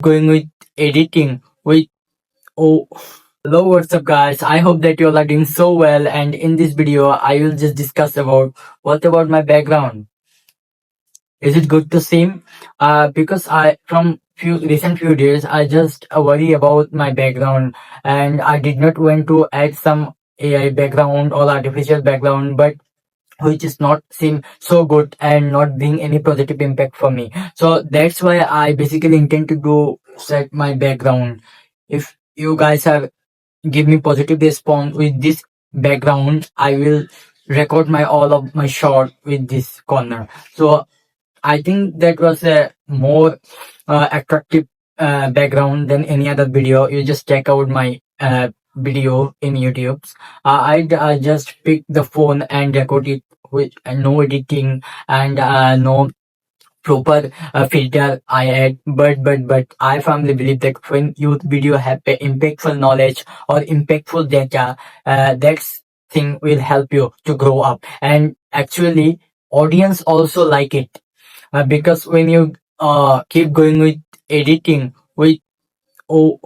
going with editing with oh hello, what's up guys, I hope that you all are doing so well, and in this video I will just discuss about what about my background. Is it good to see? Because I from few days I just worry about my background, and I did not want to add some AI background or artificial background, but which is not seem so good and not being any positive impact for me. So that's why I basically intend to do set my background. If you guys have give me positive response with this background, I will record my all of my shot with this corner. So I think that was a more attractive background than any other video. You just check out my video in YouTube. I just pick the phone and record it with no editing and no proper filter I add. But I firmly believe that when youth video have a impactful knowledge or impactful data, that thing will help you to grow up. And actually, audience also like it, because when you keep going with editing with oh